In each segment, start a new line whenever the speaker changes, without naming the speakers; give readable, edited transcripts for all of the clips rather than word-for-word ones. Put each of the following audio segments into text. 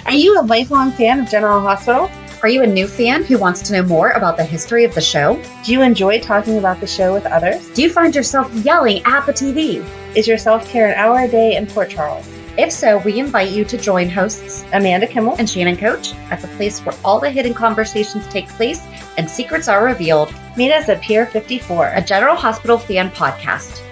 Are you a lifelong fan of General Hospital?
Are you a new fan who wants to know more about the history of the show?
Do you enjoy talking about the show with others?
Do you find yourself yelling at the TV?
Is your self-care an hour a day in Port Charles?
If so, we invite you to join hosts
Amanda Kimmel
and Shannon Coach at the place where all the hidden conversations take place and secrets are revealed.
Meet us at Pier 54,
a General Hospital fan podcast.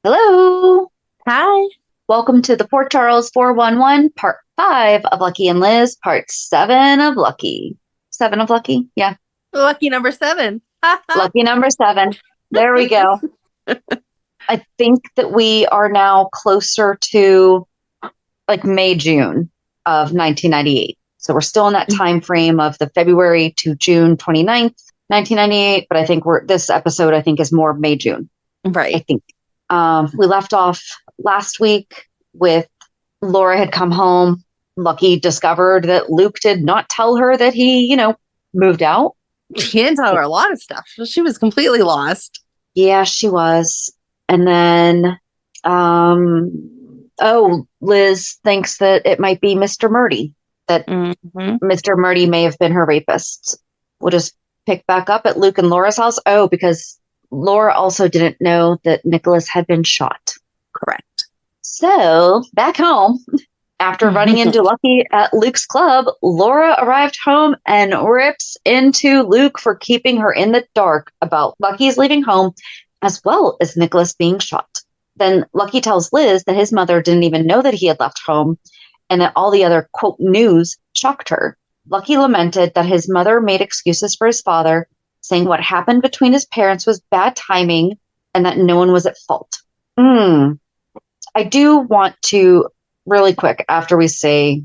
Hello. Hi.
Welcome to the Port Charles 411, Part 5 of Lucky and Liz, Part 7 of Lucky. 7 of Lucky? Yeah.
Lucky number 7.
Lucky number 7. There we go. I think that we are now closer to like May, June of 1998. So we're still in that time frame of the February to June 29th, 1998. But I think this episode, I think, is more May, June.
Right.
I think. We left off last week with Laura had come home. Lucky discovered that Luke did not tell her that he, moved out.
He didn't tell her a lot of stuff. She was completely lost.
Yeah, she was. And then, Liz thinks that it might be Mr. Murdy, that Mr. Murdy may have been her rapist. We'll just pick back up at Luke and Laura's house. Oh, because Laura also didn't know that Nikolas had been shot.
Correct.
So, back home, after running into Lucky at Luke's club, Laura arrived home and rips into Luke for keeping her in the dark about Lucky's leaving home, as well as Nikolas being shot. Then Lucky tells Liz that his mother didn't even know that he had left home and that all the other, quote, news shocked her. Lucky lamented that his mother made excuses for his father, saying what happened between his parents was bad timing and that no one was at fault. I do want to, really quick, after we say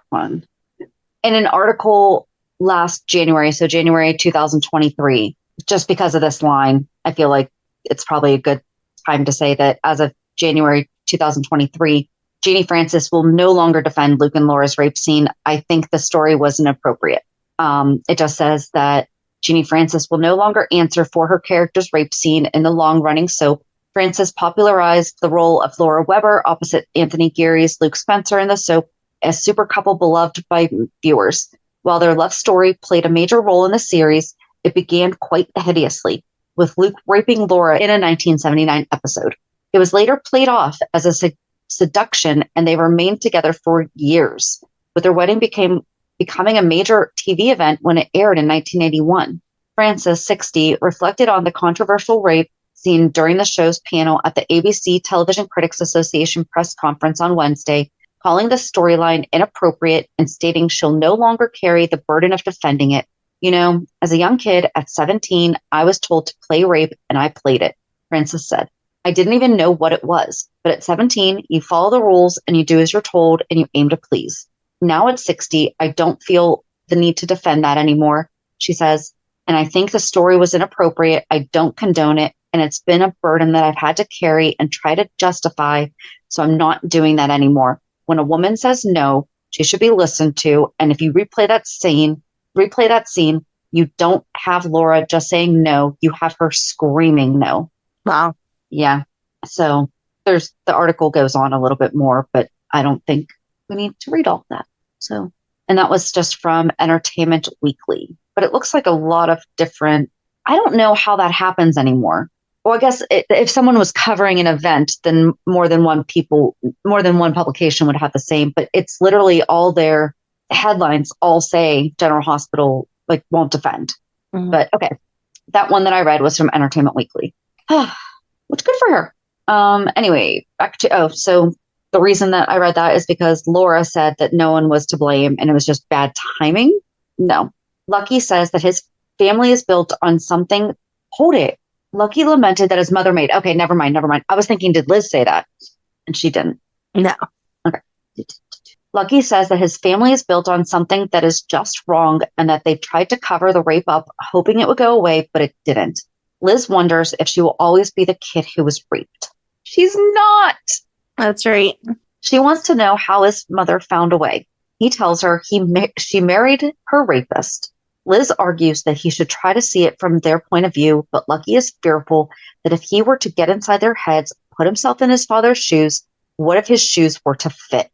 one, in an article last January, so January 2023, just because of this line, I feel like it's probably a good time to say that as of January 2023, Jeannie Francis will no longer defend Luke and Laura's rape scene. I think the story was inappropriate. It just says that Jeannie Francis will no longer answer for her character's rape scene in the long-running soap. Francis popularized the role of Laura Weber opposite Anthony Geary's Luke Spencer in the soap, a super couple beloved by viewers. While their love story played a major role in the series, it began quite hideously, with Luke raping Laura in a 1979 episode. It was later played off as a seduction, and they remained together for years, with their wedding becoming a major TV event when it aired in 1981. Francis, 60, reflected on the controversial rape scene during the show's panel at the ABC Television Critics Association press conference on Wednesday, calling the storyline inappropriate and stating she'll no longer carry the burden of defending it. As a young kid at 17, I was told to play rape and I played it, Francis said. I didn't even know what it was, but at 17, you follow the rules and you do as you're told and you aim to please. Now at 60, I don't feel the need to defend that anymore, she says, and I think the story was inappropriate. I don't condone it, and it's been a burden that I've had to carry and try to justify, so I'm not doing that anymore. When a woman says no, she should be listened to, and if you replay that scene, you don't have Laura just saying no, you have her screaming no.
Wow.
Yeah. So the article goes on a little bit more, but I don't think we need to read all of that. So, and that was just from Entertainment Weekly, but it looks like a lot of different, I don't know how that happens anymore. Well, I guess if someone was covering an event, then more than one publication would have the same, but it's literally all their headlines all say General Hospital won't defend. But okay, that one that I read was from Entertainment Weekly, which good for her. Anyway, back to, so the reason that I read that is because Laura said that no one was to blame and it was just bad timing. No. Lucky says that his family is built on something. Hold it. Lucky lamented that his mother made. Okay, never mind. I was thinking, did Liz say that? And she didn't.
No.
Okay. Lucky says that his family is built on something that is just wrong and that they've tried to cover the rape up, hoping it would go away, but it didn't. Liz wonders if she will always be the kid who was raped. She's not.
That's right.
She wants to know how his mother found a way. He tells her she married her rapist. Liz argues that he should try to see it from their point of view, but Lucky is fearful that if he were to get inside their heads, put himself in his father's shoes, what if his shoes were to fit?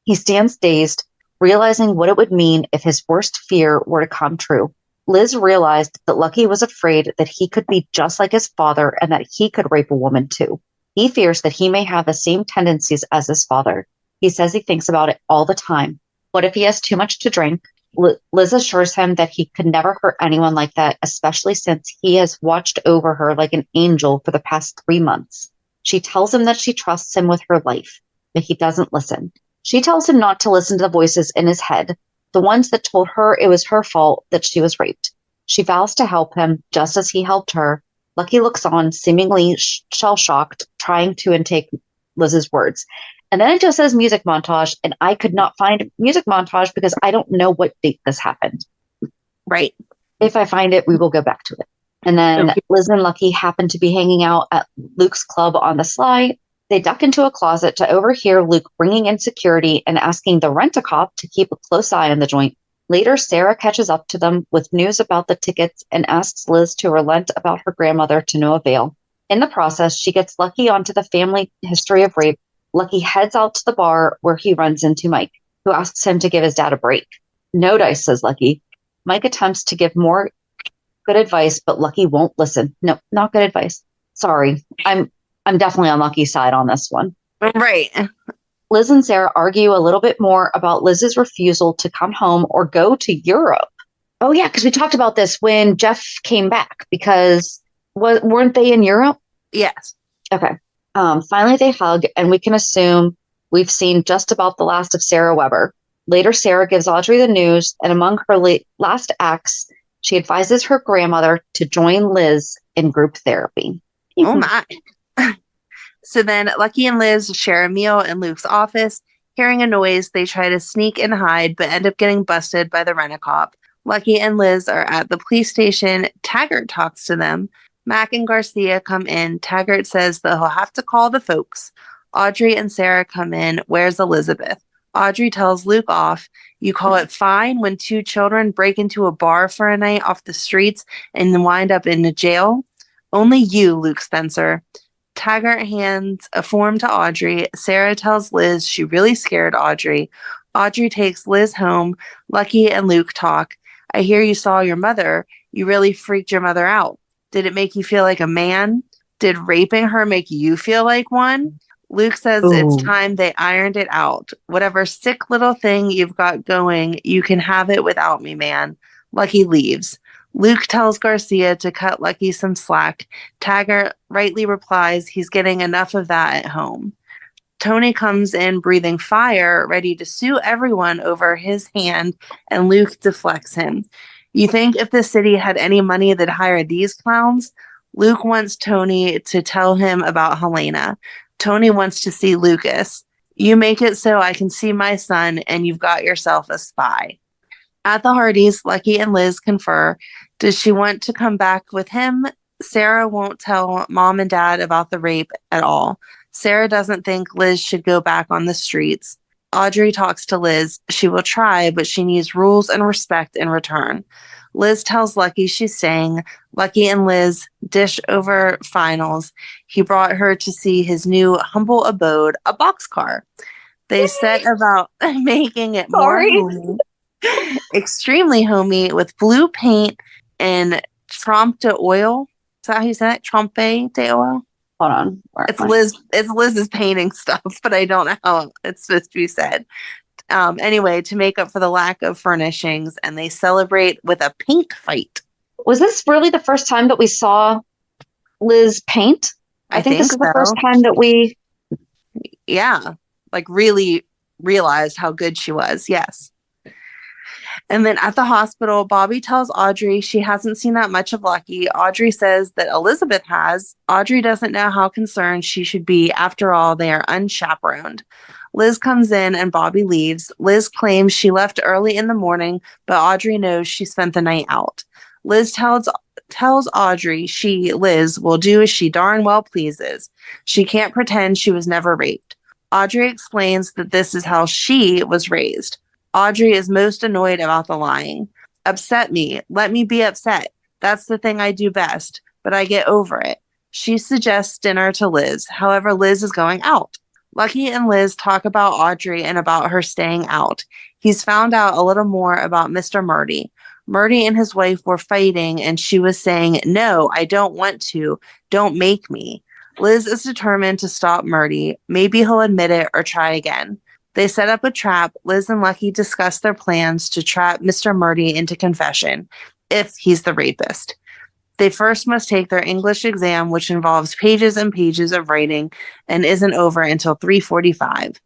He stands dazed, realizing what it would mean if his worst fear were to come true. Liz realized that Lucky was afraid that he could be just like his father and that he could rape a woman too. He fears that he may have the same tendencies as his father. He says he thinks about it all the time. What if he has too much to drink? Liz assures him that he could never hurt anyone like that, especially since he has watched over her like an angel for the past 3 months. She tells him that she trusts him with her life, but he doesn't listen. She tells him not to listen to the voices in his head, the ones that told her it was her fault that she was raped. She vows to help him just as he helped her. Lucky looks on, seemingly shell-shocked, trying to intake Liz's words. And then it just says music montage, and I could not find music montage because I don't know what date this happened.
Right.
If I find it, we will go back to it. And then Liz and Lucky happen to be hanging out at Luke's club on the sly. They duck into a closet to overhear Luke bringing in security and asking the rent-a-cop to keep a close eye on the joint. Later, Sarah catches up to them with news about the tickets and asks Liz to relent about her grandmother to no avail. In the process, she gets Lucky onto the family history of rape. Lucky heads out to the bar where he runs into Mike, who asks him to give his dad a break. No dice, says Lucky. Mike attempts to give more good advice, but Lucky won't listen. No, not good advice. Sorry. I'm definitely on Lucky's side on this one.
Right.
Liz and Sarah argue a little bit more about Liz's refusal to come home or go to Europe. Oh, yeah, because we talked about this when Jeff came back, because weren't they in Europe?
Yes.
Okay. Finally, they hug, and we can assume we've seen just about the last of Sarah Weber. Later, Sarah gives Audrey the news, and among her last acts, she advises her grandmother to join Liz in group therapy.
Oh, my. So then Lucky and Liz share a meal in Luke's office. Hearing a noise, they try to sneak and hide, but end up getting busted by the rent-a-cop. Lucky and Liz are at the police station. Taggart talks to them. Mac and Garcia come in. Taggart says that he'll have to call the folks. Audrey and Sarah come in. Where's Elizabeth? Audrey tells Luke off. You call it fine when 2 children break into a bar for a night off the streets and wind up in a jail? Only you, Luke Spencer. Taggart hands a form to Audrey. Sarah tells Liz she really scared Audrey. Audrey takes Liz home. Lucky and Luke talk. I hear you saw your mother. You really freaked your mother out. Did it make you feel like a man? Did raping her make you feel like one? Luke says It's time they ironed it out. Whatever sick little thing you've got going, you can have it without me, man. Lucky leaves. Luke tells Garcia to cut Lucky some slack. Taggart rightly replies he's getting enough of that at home. Tony comes in breathing fire, ready to sue everyone over his hand, and Luke deflects him. You think if the city had any money, they'd hire these clowns? Luke wants Tony to tell him about Helena. Tony wants to see Lucas. You make it so I can see my son, and you've got yourself a spy. At the Hardys, Lucky and Liz confer. Does she want to come back with him? Sarah won't tell Mom and Dad about the rape at all. Sarah doesn't think Liz should go back on the streets. Audrey talks to Liz. She will try, but she needs rules and respect in return. Liz tells Lucky she's staying. Lucky and Liz dish over finals. He brought her to see his new humble abode, a boxcar. They set about making it more homey, extremely homey, with blue paint and trompe d'oil. Is that how you say it? Trompe d'oil?
Hold on.
It's Liz's painting stuff, but I don't know how it's supposed to be said. Anyway, to make up for the lack of furnishings, and they celebrate with a paint fight.
Was this really the first time that we saw Liz paint? I think this is the first time that we...
Yeah, like really realized how good she was. Yes. And then at the hospital, Bobby tells Audrey she hasn't seen that much of Lucky. Audrey says that Elizabeth has. Audrey doesn't know how concerned she should be. After all, they are unchaperoned. Liz comes in and Bobby leaves. Liz claims she left early in the morning, but Audrey knows she spent the night out. Liz tells Audrey Liz, will do as she darn well pleases. She can't pretend she was never raped. Audrey explains that this is how she was raised. Audrey is most annoyed about the lying. Upset me. Let me be upset. That's the thing I do best, but I get over it. She suggests dinner to Liz. However, Liz is going out. Lucky and Liz talk about Audrey and about her staying out. He's found out a little more about Mr. Murdy. Murdy and his wife were fighting, and she was saying, "No, I don't want to. Don't make me." Liz is determined to stop Murdy. Maybe he'll admit it or try again. They set up a trap. Liz and Lucky discuss their plans to trap Mr. Murdy into confession, if he's the rapist. They first must take their English exam, which involves pages and pages of writing and isn't over until 3:45.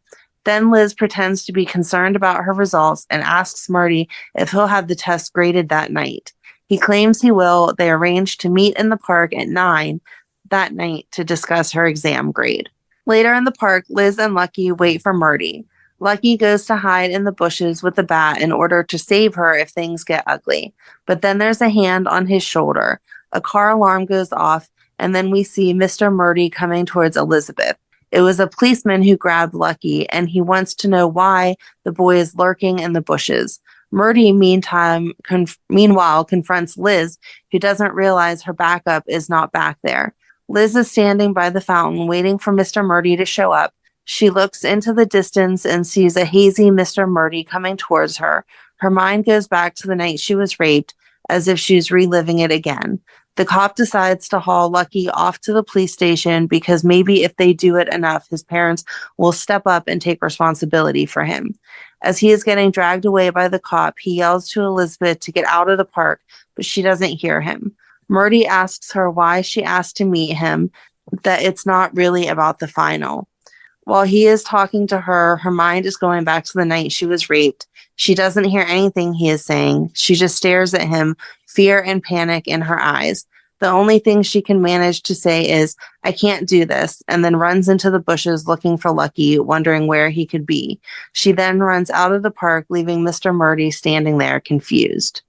Then Liz pretends to be concerned about her results and asks Murdy if he'll have the test graded that night. He claims he will. They arrange to meet in the park at 9 that night to discuss her exam grade. Later in the park, Liz and Lucky wait for Murdy. Lucky goes to hide in the bushes with the bat in order to save her if things get ugly. But then there's a hand on his shoulder. A car alarm goes off, and then we see Mr. Murdy coming towards Elizabeth. It was a policeman who grabbed Lucky, and he wants to know why the boy is lurking in the bushes. Murdy, meanwhile, confronts Liz, who doesn't realize her backup is not back there. Liz is standing by the fountain, waiting for Mr. Murdy to show up. She looks into the distance and sees a hazy Mr. Murdy coming towards her. Her mind goes back to the night she was raped, as if she's reliving it again. The cop decides to haul Lucky off to the police station because maybe if they do it enough, his parents will step up and take responsibility for him. As he is getting dragged away by the cop, he yells to Elizabeth to get out of the park, but she doesn't hear him. Murdy asks her why she asked to meet him, that it's not really about the final. While he is talking to her, her mind is going back to the night she was raped. She doesn't hear anything he is saying. She just stares at him, fear and panic in her eyes. The only thing she can manage to say is, "I can't do this," and then runs into the bushes looking for Lucky, wondering where he could be. She then runs out of the park, leaving Mr. Murdy standing there, confused.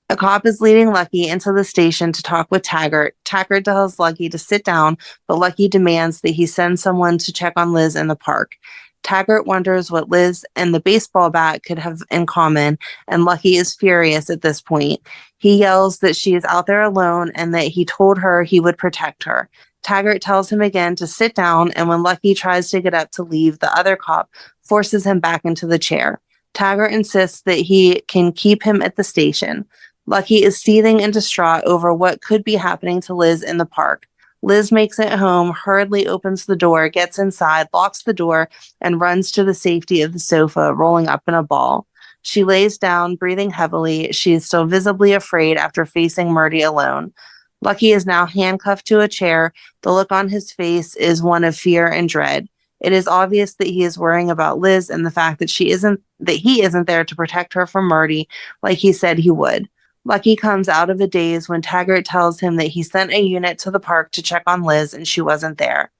A cop is leading Lucky into the station to talk with Taggart. Taggart tells Lucky to sit down, but Lucky demands that he send someone to check on Liz in the park. Taggart wonders what Liz and the baseball bat could have in common, and Lucky is furious at this point. He yells that she is out there alone and that he told her he would protect her. Taggart tells him again to sit down, and when Lucky tries to get up to leave, the other cop forces him back into the chair. Taggart insists that he can keep him at the station. Lucky is seething and distraught over what could be happening to Liz in the park. Liz makes it home, hurriedly opens the door, gets inside, locks the door, and runs to the safety of the sofa, rolling up in a ball. She lays down, breathing heavily. She is still visibly afraid after facing Murdy alone. Lucky is now handcuffed to a chair. The look on his face is one of fear and dread. It is obvious that he is worrying about Liz and the fact that he isn't there to protect her from Murdy like he said he would. Lucky comes out of a daze when Taggart tells him that he sent a unit to the park to check on Liz and she wasn't there.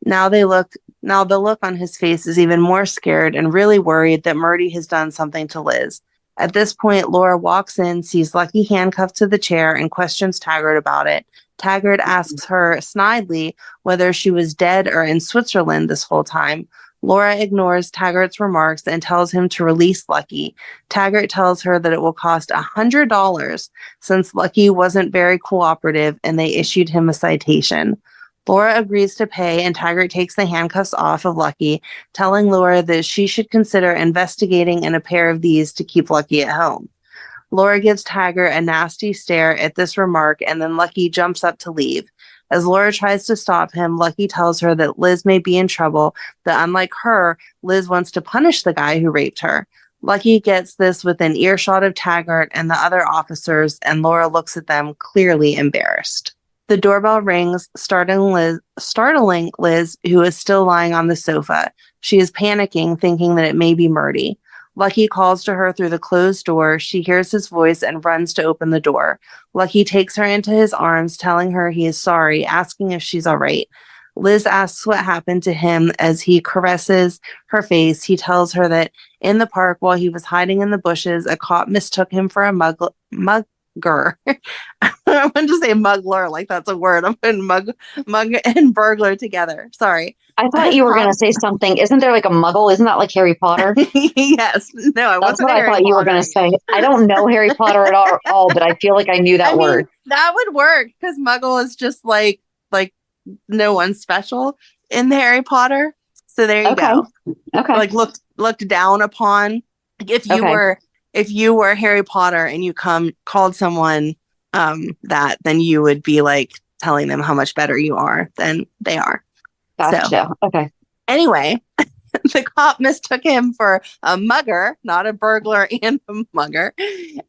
Now the look on his face is even more scared and really worried that Murdy has done something to Liz. At this point, Laura walks in, sees Lucky handcuffed to the chair, and questions Taggart about it. Taggart asks her snidely whether she was dead or in Switzerland this whole time. Laura ignores Taggart's remarks and tells him to release Lucky. Taggart tells her that it will cost $100 since Lucky wasn't very cooperative and they issued him a citation. Laura agrees to pay, and Taggart takes the handcuffs off of Lucky, telling Laura that she should consider investigating in a pair of these to keep Lucky at home. Laura gives Taggart a nasty stare at this remark, and then Lucky jumps up to leave. As Laura tries to stop him, Lucky tells her that Liz may be in trouble, that unlike her, Liz wants to punish the guy who raped her. Lucky gets this within earshot of Taggart and the other officers, and Laura looks at them, clearly embarrassed. The doorbell rings, startling Liz, who is still lying on the sofa. She is panicking, thinking that it may be Murdy. Lucky calls to her through the closed door. She hears his voice and runs to open the door. Lucky takes her into his arms, telling her he is sorry, asking if she's all right. Liz asks what happened to him as he caresses her face. He tells her that in the park, while he was hiding in the bushes, a cop mistook him for a mugger. I want to say muggler, like that's a word. I'm putting mug and burglar together. Sorry.
I thought you were going to say something. Isn't there like a muggle? Isn't that like Harry Potter?
Yes. No, I
That's
wasn't
what I thought you were going to say. I don't know Harry Potter at all, but I feel like I knew that word.
That would work because muggle is just like no one special in Harry Potter. So there you
Okay.
go.
Okay.
Like looked down upon. Like
Okay.
if you were Harry Potter and you called someone that, then you would be like telling them how much better you are than they are. So
Gotcha. Okay.
anyway, the cop mistook him for a mugger, not a burglar and a mugger,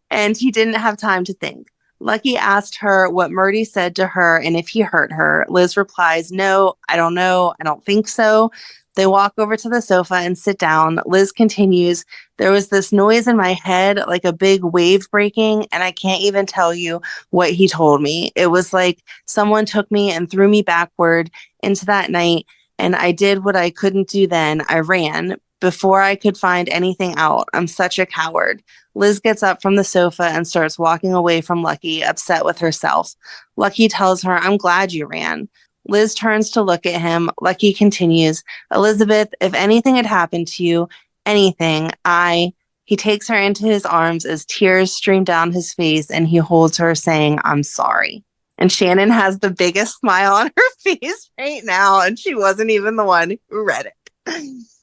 and he didn't have time to think. Lucky asked her what Murdy said to her and if he hurt her. Liz replies, "No, I don't know. I don't think so." They walk over to the sofa and sit down. Liz continues, "There was this noise in my head, like a big wave breaking, and I can't even tell you what he told me. It was like someone took me and threw me backward into that night, and I did what I couldn't do then. I ran before I could find anything out. I'm such a coward." Liz gets up from the sofa and starts walking away from Lucky, upset with herself. Lucky tells her, "I'm glad you ran." Liz turns to look at him. Lucky continues, "Elizabeth, if anything had happened to you, anything, He takes her into his arms as tears stream down his face and he holds her, saying, "I'm sorry." And Shannon has the biggest smile on her face right now, and she wasn't even the one who read it.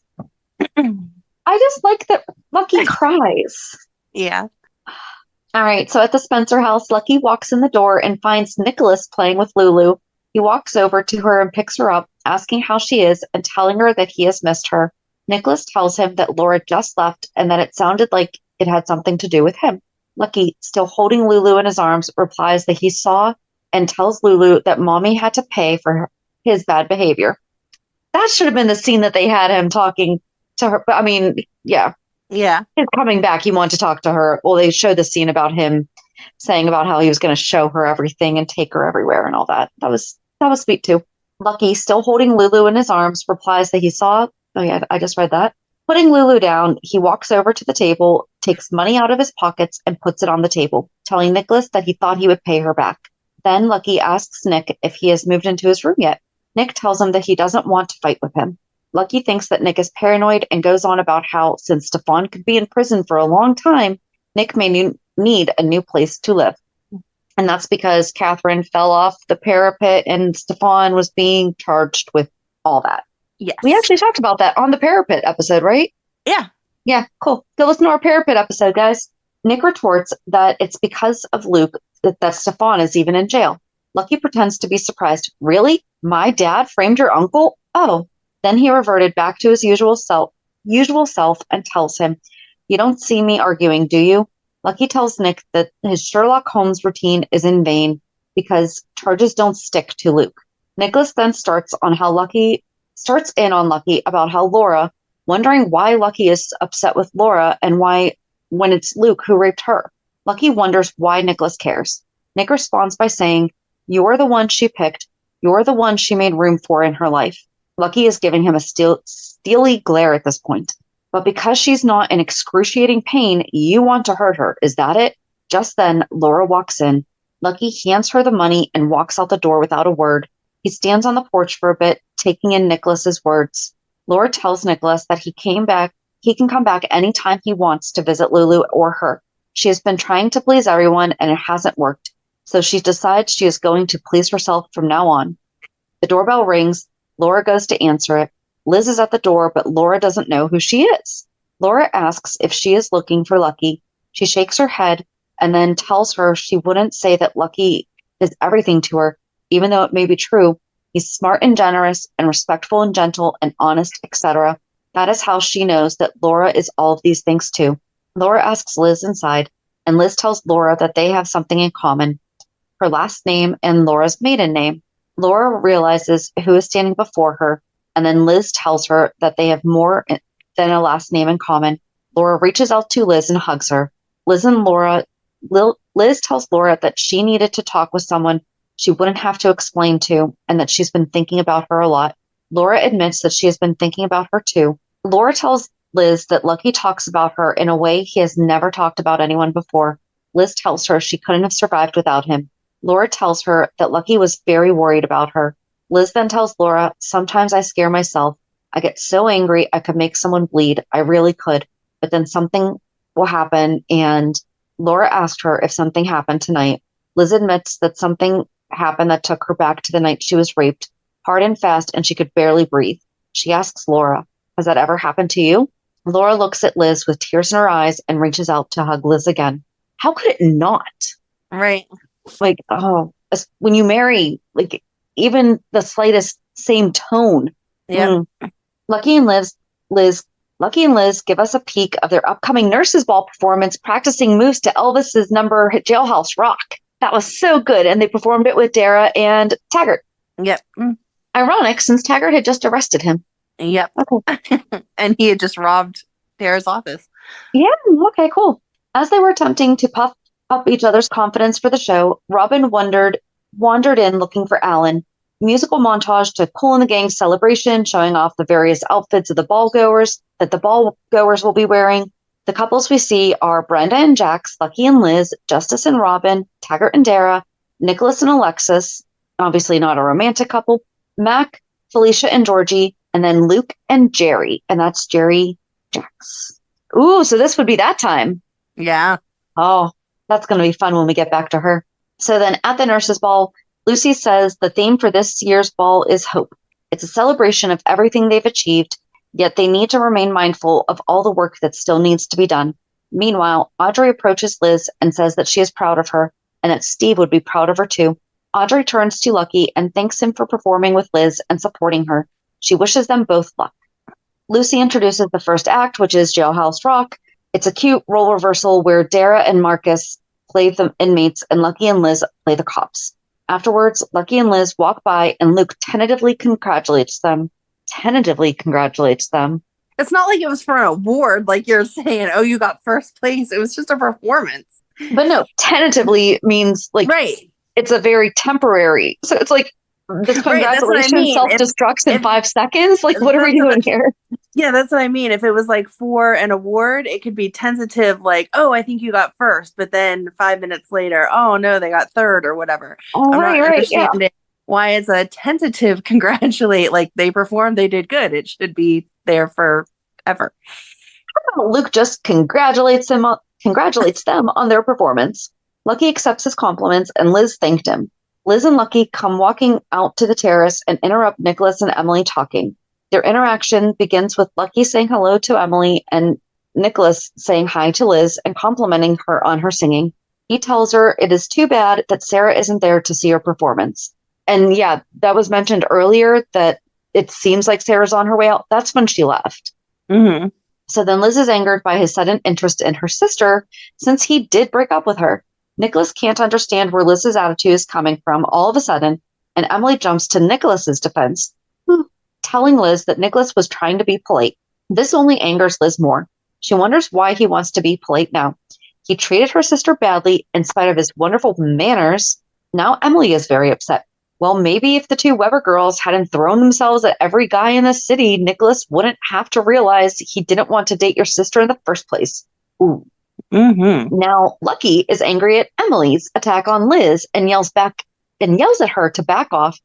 I just like that Lucky cries.
Yeah.
All right. So at the Spencer house, Lucky walks in the door and finds Nikolas playing with Lulu. He walks over to her and picks her up, asking how she is and telling her that he has missed her. Nikolas tells him that Laura just left and that it sounded like it had something to do with him. Lucky, still holding Lulu in his arms, replies that he saw and tells Lulu that Mommy had to pay for his bad behavior. That should have been the scene that they had him talking to her. But I mean, yeah,
Yeah.
he's coming back. He wanted to talk to her. Well, they showed the scene about him saying about how he was going to show her everything and take her everywhere and all that. That was sweet too. Lucky, still holding Lulu in his arms, replies that he saw. Oh yeah, I just read that. Putting Lulu down, he walks over to the table, takes money out of his pockets, and puts it on the table, telling Nikolas that he thought he would pay her back. Then Lucky asks Nick if he has moved into his room yet. Nick tells him that he doesn't want to fight with him. Lucky thinks that Nick is paranoid and goes on about how, since Stefan could be in prison for a long time, Nick may need a new place to live. And that's because Catherine fell off the parapet and Stefan was being charged with all that.
Yes.
We actually talked about that on the parapet episode, right?
Yeah.
Yeah, cool. Go listen to our parapet episode, guys. Nick retorts that it's because of Luke that Stefan is even in jail. Lucky pretends to be surprised. "Really? My dad framed your uncle? Oh." Then he reverted back to his usual self and tells him, "You don't see me arguing, do you?" Lucky tells Nick that his Sherlock Holmes routine is in vain because charges don't stick to Luke. Nikolas then starts in on Lucky about how Laura, wondering why Lucky is upset with Laura and why when it's Luke who raped her. Lucky wonders why Nikolas cares. Nick responds by saying, "You're the one she picked. You're the one she made room for in her life." Lucky is giving him a steely glare at this point. "But because she's not in excruciating pain, you want to hurt her. Is that it?" Just then, Laura walks in. Lucky hands her the money and walks out the door without a word. He stands on the porch for a bit, taking in Nikolas's words. Laura tells Nikolas that he can come back anytime he wants to visit Lulu or her. She has been trying to please everyone and it hasn't worked. So she decides she is going to please herself from now on. The doorbell rings. Laura goes to answer it. Liz is at the door, but Laura doesn't know who she is. Laura asks if she is looking for Lucky. She shakes her head and then tells her she wouldn't say that Lucky is everything to her, even though it may be true. He's smart and generous and respectful and gentle and honest, etc. That is how she knows that Laura is all of these things too. Laura asks Liz inside, and Liz tells Laura that they have something in common, her last name and Laura's maiden name. Laura realizes who is standing before her, and then Liz tells her that they have more than a last name in common. Laura reaches out to Liz and hugs her. Liz tells Laura that she needed to talk with someone she wouldn't have to explain to, and that she's been thinking about her a lot. Laura admits that she has been thinking about her too. Laura tells Liz that Lucky talks about her in a way he has never talked about anyone before. Liz tells her she couldn't have survived without him. Laura tells her that Lucky was very worried about her. Liz then tells Laura, "Sometimes I scare myself. I get so angry I could make someone bleed. I really could. But then something will happen." And Laura asked her if something happened tonight. Liz admits that something happened that took her back to the night she was raped, hard and fast, and she could barely breathe. She asks Laura, has that ever happened to you? Laura looks at Liz with tears in her eyes and reaches out to hug Liz again. How could it not?
Right.
Like, oh, when you marry, like, even the slightest same tone.
Yep.
Lucky and Lucky and Liz give us a peek of their upcoming Nurses Ball performance, practicing moves to Elvis's number Jailhouse Rock. That was so good, and they performed it with Dara and Taggart.
Yep.
Ironic, since Taggart had just arrested him.
Yep.
Okay.
And he had just robbed Dara's office.
Yeah, okay, cool. As they were attempting to puff up each other's confidence for the show, Robin wandered in looking for Alan. Musical montage to Cool and the Gang celebration, showing off the various outfits of the ball goers will be wearing. The couples we see are Brenda and Jax, Lucky and Liz, Justice and Robin, Taggart and Dara, Nikolas and Alexis, obviously not a romantic couple, Mac, Felicia and Georgie, and then Luke and Jerry, and that's Jerry Jax. Ooh, so this would be that time.
Yeah.
Oh, that's going to be fun when we get back to her. So then at the Nurses Ball, Lucy says the theme for this year's ball is hope. It's a celebration of everything they've achieved, yet they need to remain mindful of all the work that still needs to be done. Meanwhile, Audrey approaches Liz and says that she is proud of her and that Steve would be proud of her too. Audrey turns to Lucky and thanks him for performing with Liz and supporting her. She wishes them both luck. Lucy introduces the first act, which is Jailhouse Rock. It's a cute role reversal where Dara and Marcus play the inmates and Lucky and Liz play the cops. Afterwards, Lucky and Liz walk by and Luke tentatively congratulates them. It's
not like it was for an award, like you're saying, oh, you got first place. It was just a performance.
But no, tentatively means like
right.
It's a very temporary. So it's like this congratulations self-destructs in 5 seconds. Like, what are we doing here?
Yeah, that's what I mean. If it was like for an award, it could be tentative, like, oh, I think you got first, but then 5 minutes later, oh no, they got third or whatever.
Oh, I'm not understanding
why it's a tentative congratulate. Like they performed, they did good. It should be there forever.
Luke just congratulates them on their performance. Lucky accepts his compliments and Liz thanked him. Liz and Lucky come walking out to the terrace and interrupt Nikolas and Emily talking. Their interaction begins with Lucky saying hello to Emily and Nikolas saying hi to Liz and complimenting her on her singing. He tells her it is too bad that Sarah isn't there to see her performance. And yeah, that was mentioned earlier that it seems like Sarah's on her way out. That's when she left.
Mm-hmm.
So then Liz is angered by his sudden interest in her sister since he did break up with her. Nikolas can't understand where Liz's attitude is coming from all of a sudden, and Emily jumps to Nikolas's defense, telling Liz that Nikolas was trying to be polite. This only angers Liz more. She wonders why he wants to be polite now. He treated her sister badly in spite of his wonderful manners. Now Emily is very upset. Well, maybe if the two Weber girls hadn't thrown themselves at every guy in the city, Nikolas wouldn't have to realize he didn't want to date your sister in the first place. Ooh.
Mm-hmm.
Now, Lucky is angry at Emily's attack on Liz and yells at her to back off,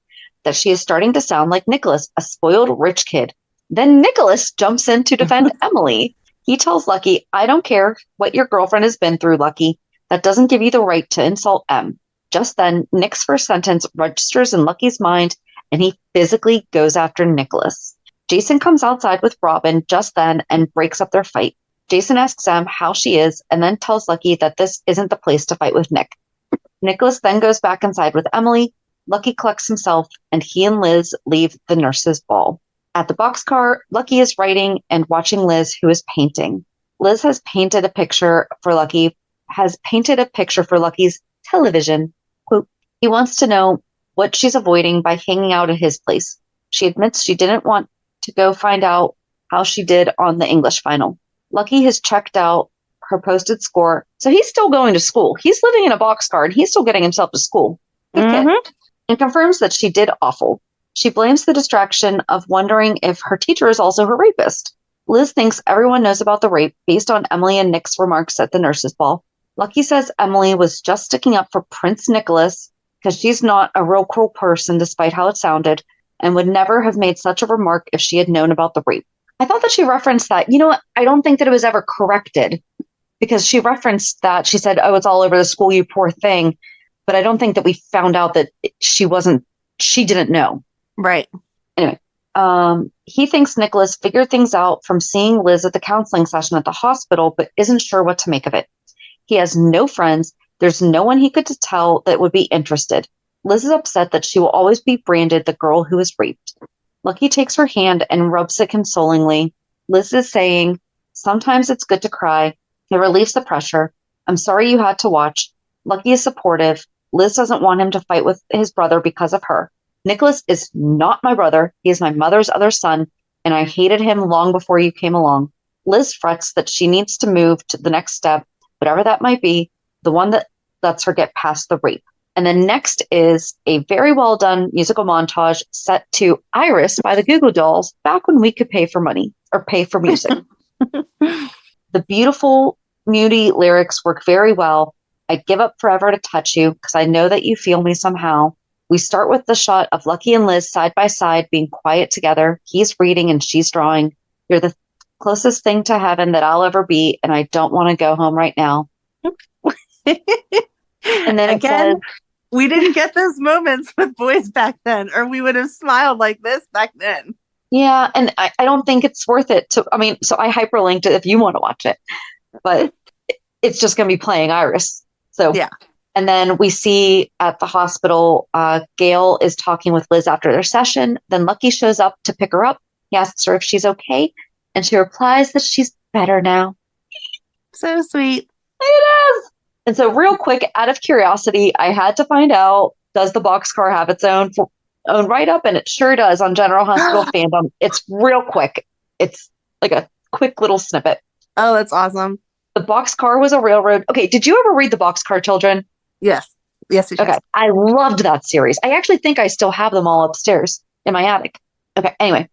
that she is starting to sound like Nikolas, a spoiled rich kid. Then Nikolas jumps in to defend Emily. He tells Lucky, I don't care what your girlfriend has been through, Lucky. That doesn't give you the right to insult Em. Just then, Nick's first sentence registers in Lucky's mind, and he physically goes after Nikolas. Jason comes outside with Robin just then and breaks up their fight. Jason asks Em how she is and then tells Lucky that this isn't the place to fight with Nick. Nikolas then goes back inside with Emily. Lucky collects himself and he and Liz leave the nurses' ball. At the boxcar, Lucky is writing and watching Liz, who is painting. Liz has painted a picture for Lucky's television. Quote, he wants to know what she's avoiding by hanging out at his place. She admits she didn't want to go find out how she did on the English final. Lucky has checked out her posted score, so he's still going to school. He's living in a boxcar and he's still getting himself to school. Good kid. And confirms that she did awful. She blames the distraction of wondering if her teacher is also her rapist. Liz thinks everyone knows about the rape based on Emily and Nick's remarks at the nurses' ball. Lucky says Emily was just sticking up for Prince Nikolas because she's not a real cruel person despite how it sounded and would never have made such a remark if she had known about the rape. I thought that she referenced that. You know what? I don't think that it was ever corrected because she referenced that. She said, oh, it's all over the school, you poor thing. But I don't think that we found out that she didn't know.
Right.
Anyway, He thinks Nikolas figured things out from seeing Liz at the counseling session at the hospital, but isn't sure what to make of it. He has no friends. There's no one he could tell that would be interested. Liz is upset that she will always be branded the girl who was raped. Lucky takes her hand and rubs it consolingly. Liz is saying, sometimes it's good to cry. It relieves the pressure. I'm sorry you had to watch. Lucky is supportive. Liz doesn't want him to fight with his brother because of her. Nikolas is not my brother. He is my mother's other son, and I hated him long before you came along. Liz frets that she needs to move to the next step, whatever that might be, the one that lets her get past the rape. And then next is a very well done musical montage set to Iris by the Goo Goo Dolls back when we could pay for money or pay for music. The beautiful, moody lyrics work very well. I'd give up forever to touch you because I know that you feel me somehow. We start with the shot of Lucky and Liz side by side being quiet together. He's reading and she's drawing. You're the closest thing to heaven that I'll ever be, and I don't want to go home right now. And then
again, we didn't get those moments with boys back then, or we would have smiled like this back then.
Yeah, and I don't think it's worth it to, so I hyperlinked it if you want to watch it, but it's just going to be playing Iris. So,
yeah.
And then we see at the hospital, Gail is talking with Liz after their session. Then Lucky shows up to pick her up. He asks her if she's okay, and she replies that she's better now.
So sweet.
It is. And so real quick, out of curiosity, I had to find out, does the boxcar have its own write-up? And it sure does on General Hospital fandom. It's real quick. It's like a quick little snippet.
Oh, that's awesome.
The boxcar was a railroad. Okay, did you ever read The Boxcar Children?
Yes. Yes, it
Okay, I loved that series. I actually think I still have them all upstairs in my attic. Okay, anyway.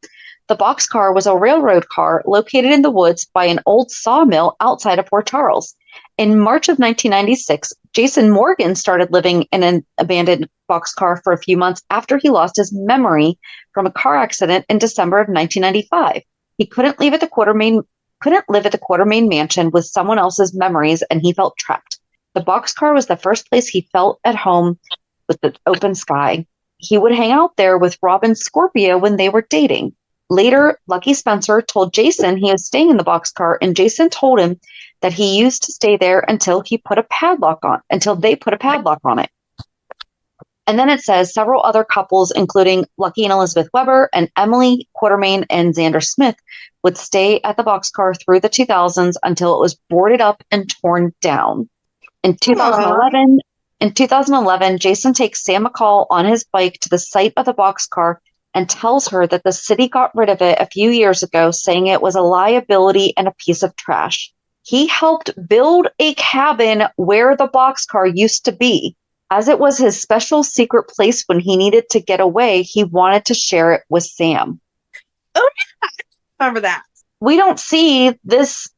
The boxcar was a railroad car located in the woods by an old sawmill outside of Port Charles. In March of 1996, Jason Morgan started living in an abandoned boxcar for a few months after he lost his memory from a car accident in December of 1995. He couldn't live at the Quartermain mansion with someone else's memories, and he felt trapped. The boxcar was the first place he felt at home with the open sky. He would hang out there with Robin Scorpio when they were dating. Later, Lucky Spencer told Jason he was staying in the boxcar, and Jason told him that he used to stay there until they put a padlock on it. And then it says several other couples, including Lucky and Elizabeth Weber and Emily Quartermain and Xander Smith, would stay at the boxcar through the 2000s until it was boarded up and torn down. In 2011, Jason takes Sam McCall on his bike to the site of the boxcar and tells her that the city got rid of it a few years ago, saying it was a liability and a piece of trash. He helped build a cabin where the boxcar used to be. As it was his special secret place when he needed to get away, he wanted to share it with Sam.
Oh, yeah. I remember that.
We don't see this.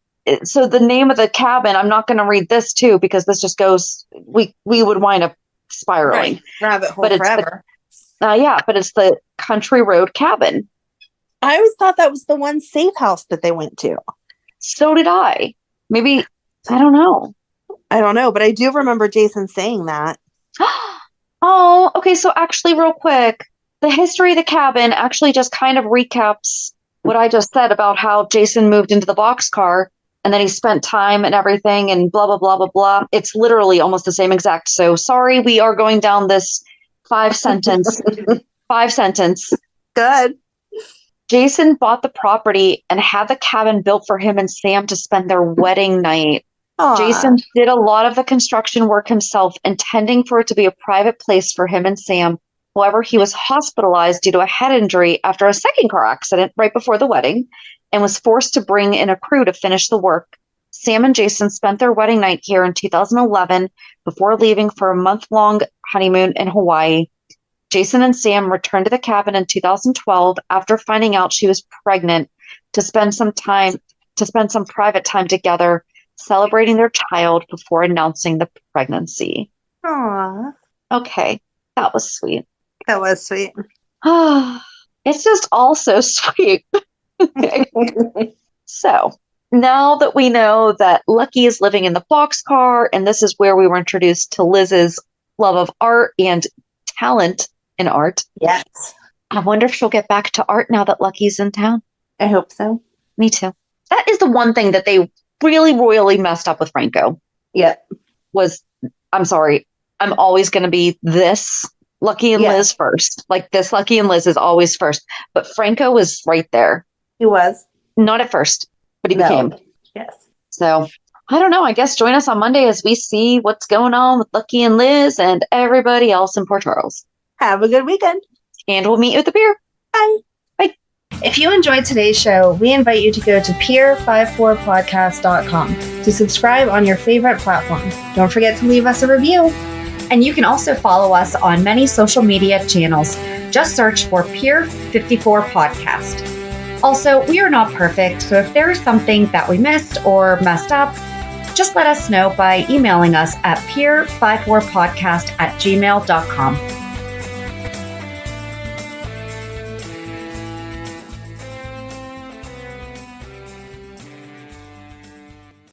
So the name of the cabin, I'm not going to read this too, because this just goes, we would wind up spiraling.
Right. Rabbit hole forever.
But it's the Country Road Cabin.
I always thought that was the one safe house that they went to.
So did I. Maybe, I don't know.
But I do remember Jason saying that.
Oh, okay. So actually, real quick, the history of the cabin actually just kind of recaps what I just said about how Jason moved into the boxcar and then he spent time and everything and blah, blah, blah, blah, blah. It's literally almost the same exact. So sorry, we are going down this five sentence.
Good.
Jason bought the property and had the cabin built for him and Sam to spend their wedding night. Aww. Jason did a lot of the construction work himself, intending for it to be a private place for him and Sam. However, he was hospitalized due to a head injury after a second car accident right before the wedding and was forced to bring in a crew to finish the work. Sam and Jason spent their wedding night here in 2011 before leaving for a month-long honeymoon in Hawaii. Jason and Sam returned to the cabin in 2012 after finding out she was pregnant to spend some private time together, celebrating their child before announcing the pregnancy.
Aww.
Okay, that was sweet.
That was sweet.
It's just all so sweet. So now that we know that Lucky is living in the boxcar, and this is where we were introduced to Liz's love of art and talent in art.
Yes.
I wonder if she'll get back to art now that Lucky's in town.
I hope so.
Me too. That is the one thing that they really royally messed up with Franco.
Yep.
I'm sorry, I'm always going to be this Lucky and Liz first. Like this Lucky and Liz is always first. But Franco was right there.
He was.
Not at first, but he became.
Yes.
So I don't know. I guess join us on Monday as we see what's going on with Lucky and Liz and everybody else in Port Charles.
Have a good weekend.
And we'll meet you at the pier.
Bye.
Bye.
If you enjoyed today's show, we invite you to go to pier54podcast.com to subscribe on your favorite platform. Don't forget to leave us a review.
And you can also follow us on many social media channels. Just search for Pier 54 Podcast. Also, we are not perfect, so if there is something that we missed or messed up, just let us know by emailing us at pier54podcast@gmail.com.